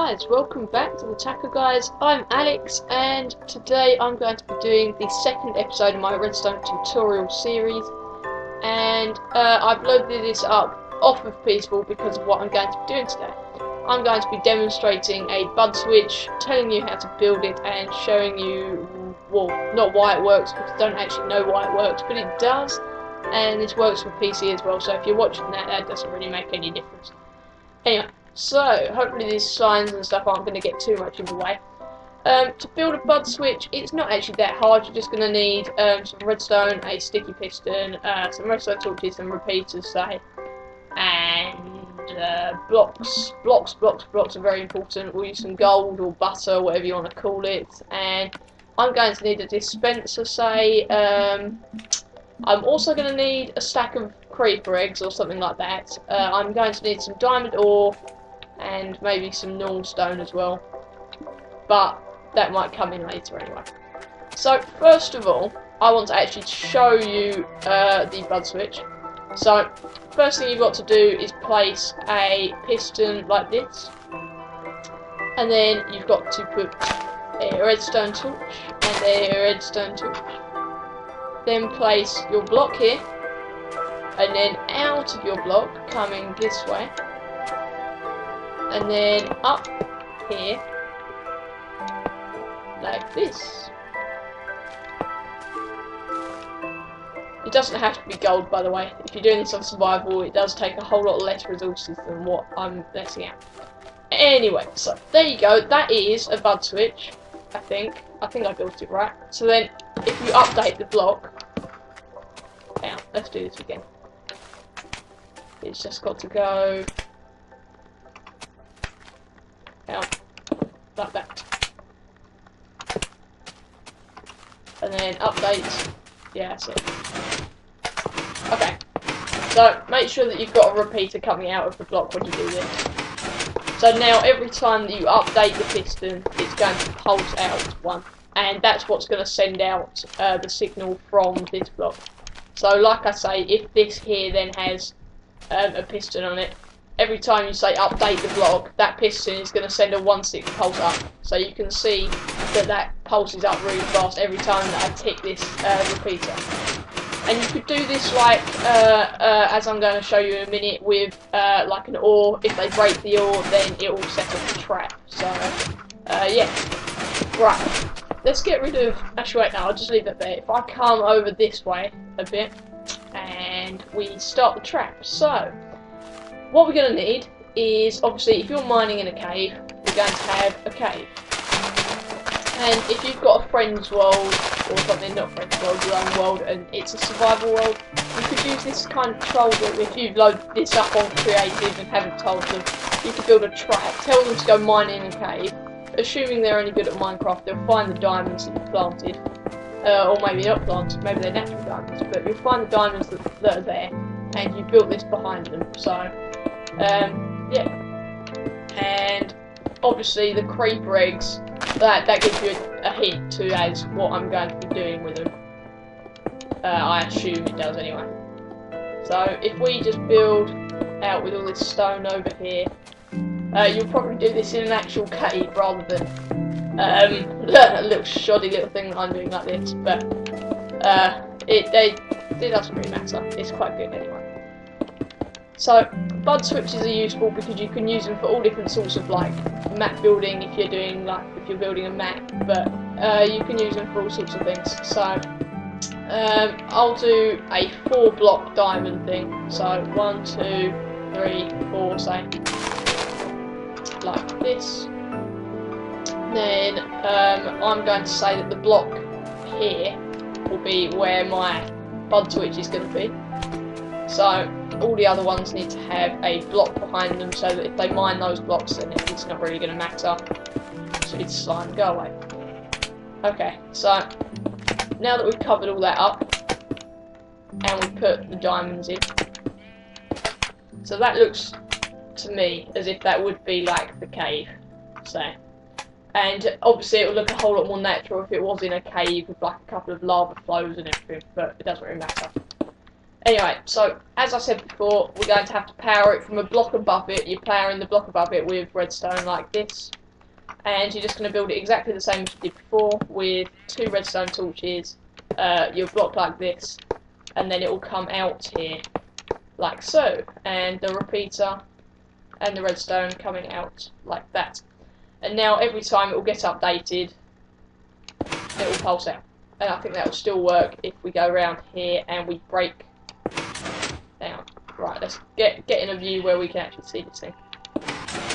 guys, welcome back to the Tackle Guys. I'm Alex, and today I'm going to be doing the second episode of my Redstone Tutorial series. And I've loaded this up off of Peaceful because of what I'm going to be doing today. I'm going to be demonstrating a bud switch, telling you how to build it, and showing you, well, not why it works, because I don't actually know why it works, but it does. And this works for PC as well, so if you're watching that, that doesn't really make any difference. Anyway. So, hopefully these signs and stuff aren't going to get too much in the way. To build a bud switch, it's not actually that hard. You're just going to need some redstone, a sticky piston, some redstone torches, some repeaters, say, and blocks. Blocks are very important. We'll use some gold or butter, whatever you want to call it. And I'm going to need a dispenser, say. I'm also going to need a stack of creeper eggs or something like that. I'm going to need some diamond ore, and maybe some normal stone as well, but that might come in later anyway. So first of all, I want to actually show you the bud switch. So first thing you've got to do is place a piston like this, and then you've got to put a redstone torch and a redstone torch. Then place your block here, and then out of your block coming this way, and then up here, like this. It doesn't have to be gold, by the way. If you're doing this on survival, it does take a whole lot less resources than what I'm letting out. Anyway, so there you go. That is a bud switch, I think. I think I built it right. So then, if you update the block, now let's do this again. It's just got to go out like that, and then update. Yeah, that's it. Okay, so make sure that you've got a repeater coming out of the block when you do this. So now every time that you update the piston, it's going to pulse out one, and that's what's going to send out the signal from this block. So like I say, if this here then has a piston on it, every time you say update the block, that piston is going to send a 1/6 pulse up. So you can see that that pulses up really fast every time that I tick this repeater. And you could do this like, as I'm going to show you in a minute, with like an ore. If they break the ore, then it will set off a trap. So, yeah. Right. Let's get rid of... Actually, wait, no, I'll just leave that there. If I come over this way a bit, and we start the trap. So, what we're going to need is, obviously, if you're mining in a cave, we're going to have a cave. And if you've got a friend's world, or something, not friend's world, your own world, and it's a survival world, you could use this kind of troll that if you load this up on creative and haven't told them, you could build a trap, tell them to go mining in a cave. Assuming they're only good at Minecraft, they'll find the diamonds that you planted. Or maybe not planted, maybe they're natural diamonds, but you'll find the diamonds that are there, and you built this behind them. So, yeah. And obviously the creeper eggs, that gives you a hint to as what I'm going to be doing with them. I assume it does anyway. So if we just build out with all this stone over here, you'll probably do this in an actual cave rather than a little shoddy little thing that I'm doing like this, but it doesn't really matter. It's quite good anyway. So bud switches are useful because you can use them for all different sorts of like map building if you're doing like if you're building a map, but you can use them for all sorts of things. So I'll do a 4-block diamond thing. So 1, 2, 3, 4, say, like this. Then I'm going to say that the block here will be where my bud switch is going to be. So all the other ones need to have a block behind them so that if they mine those blocks, then it's not really going to matter. So it's slime, go away. Okay, so now that we've covered all that up and we put the diamonds in, so that looks to me as if that would be like the cave, so. And obviously it would look a whole lot more natural if it was in a cave with like a couple of lava flows and everything, but it doesn't really matter. Anyway, so as I said before, we're going to have to power it from a block above it. You're powering the block above it with redstone like this. and you're just going to build it exactly the same as you did before with 2 redstone torches, your block like this, and then it will come out here like so, and the repeater and the redstone coming out like that. And now every time it will get updated, it will pulse out. And I think that will still work if we go around here and we break down. Right, let's get in a view where we can actually see this thing.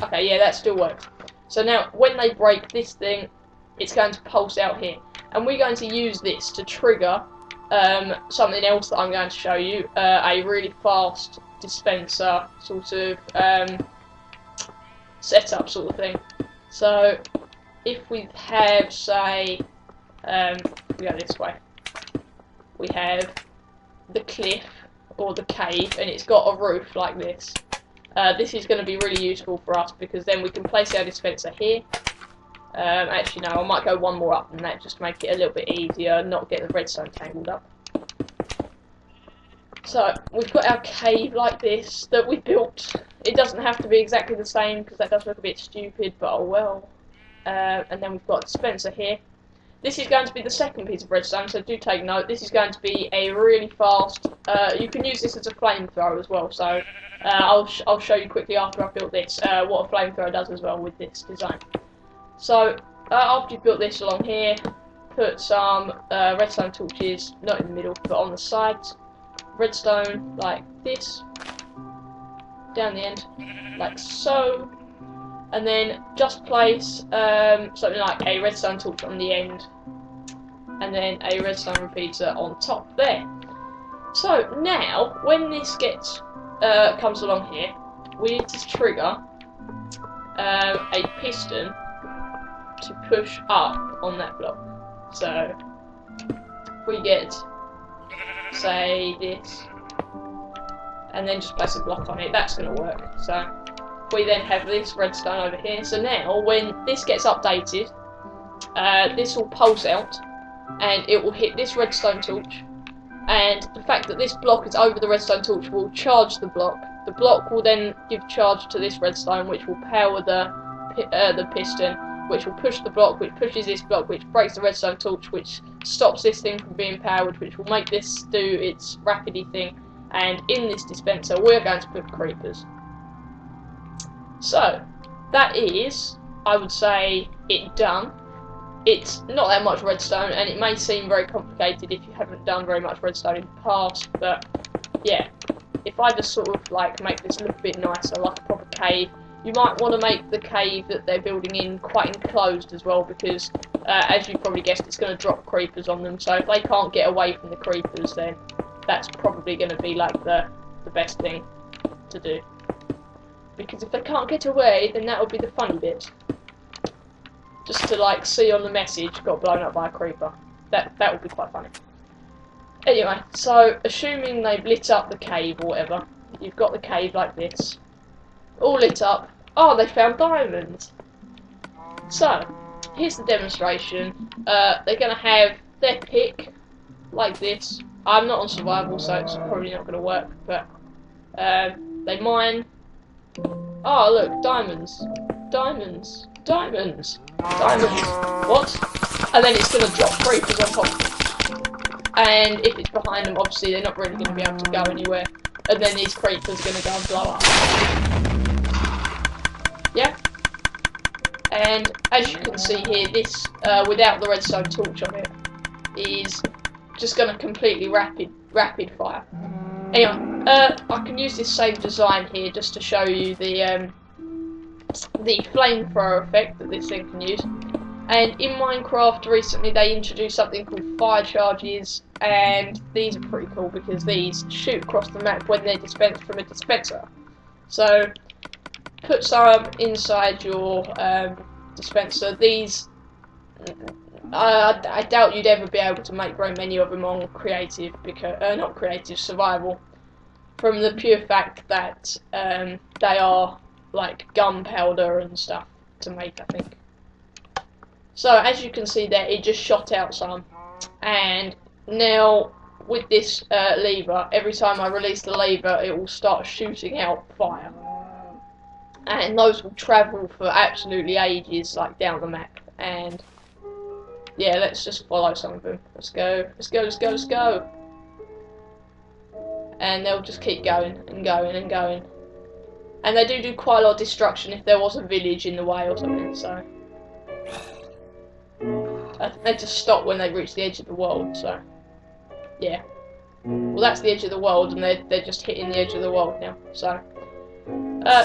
Okay, yeah, that still works. So now, when they break this thing, it's going to pulse out here. And we're going to use this to trigger something else that I'm going to show you. A really fast dispenser sort of setup sort of thing. So, if we have, say, we go this way. We have the cliff or the cave, and it's got a roof like this. This is going to be really useful for us because then we can place our dispenser here. Actually, no, I might go one more up than that just to make it a little bit easier, not get the redstone tangled up. So, we've got our cave like this that we built. It doesn't have to be exactly the same because that does look a bit stupid, but oh well. And then we've got a dispenser here. This is going to be the second piece of redstone, so do take note. This is going to be a really fast. You can use this as a flamethrower as well. So I'll show you quickly after I've built this what a flamethrower does as well with this design. So after you've built this along here, put some redstone torches, not in the middle, but on the sides. Redstone like this, down the end, like so. And then just place something like a redstone torch on the end, and then a redstone repeater on top there. So now, when this gets comes along here, we need to trigger a piston to push up on that block. So if we get, say, this, and then just place a block on it, that's going to work. So we then have this redstone over here. So now, when this gets updated, this will pulse out, and it will hit this redstone torch. And the fact that this block is over the redstone torch will charge the block. The block will then give charge to this redstone, which will power the piston, which will push the block, which pushes this block, which breaks the redstone torch, which stops this thing from being powered, which will make this do its rapidy thing. And in this dispenser, we're going to put creepers. So, that is, I would say, it done. It's not that much redstone, and it may seem very complicated if you haven't done very much redstone in the past, but yeah, if I just sort of like make this look a bit nicer, like a proper cave, you might want to make the cave that they're building in quite enclosed as well, because as you probably guessed, it's going to drop creepers on them, so if they can't get away from the creepers, then that's probably going to be like the best thing to do. Because if they can't get away, then that would be the funny bit. Just to like see on the message, got blown up by a creeper. That would be quite funny. Anyway, so assuming they've lit up the cave or whatever, you've got the cave like this, all lit up. Oh, they found diamonds. So here's the demonstration. They're gonna have their pick like this. I'm not on survival, so it's probably not gonna work. But they mine. Oh, look, diamonds, diamonds, diamonds, diamonds. What? And then it's going to drop creepers on top. And if it's behind them, obviously they're not really going to be able to go anywhere. And then these creepers are going to go and blow up. Yeah? And as you can see here, this, without the redstone torch on it, is just going to completely rapid fire. Anyway, I can use this same design here just to show you the flamethrower effect that this thing can use. And in Minecraft recently they introduced something called fire charges, and these are pretty cool because these shoot across the map when they're dispensed from a dispenser. So put some inside your dispenser. These, I doubt you'd ever be able to make very many of them on creative, because not creative, survival, from the pure fact that they are like gunpowder and stuff to make, I think. So as you can see there, it just shot out some, and now with this lever, every time I release the lever, it will start shooting out fire. and those will travel for absolutely ages, like down the map. And yeah, let's just follow some of them. Let's go, let's go, let's go, let's go. And they'll just keep going and going and going. And they do quite a lot of destruction if there was a village in the way or something, so. They just stop when they reach the edge of the world, so. Yeah. Well, that's the edge of the world, and they're just hitting the edge of the world now, so.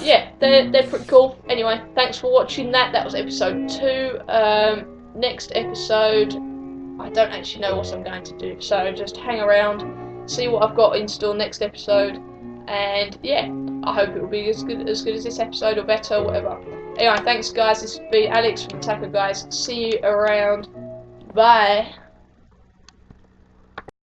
Yeah, they're pretty cool. Anyway, thanks for watching that. That was episode 2. Next episode, I don't actually know what I'm going to do, so just hang around, see what I've got in store next episode, and yeah, I hope it will be as good as this episode or better, whatever. Anyway, thanks guys. This has been Alex from Attacker Guys. See you around. Bye.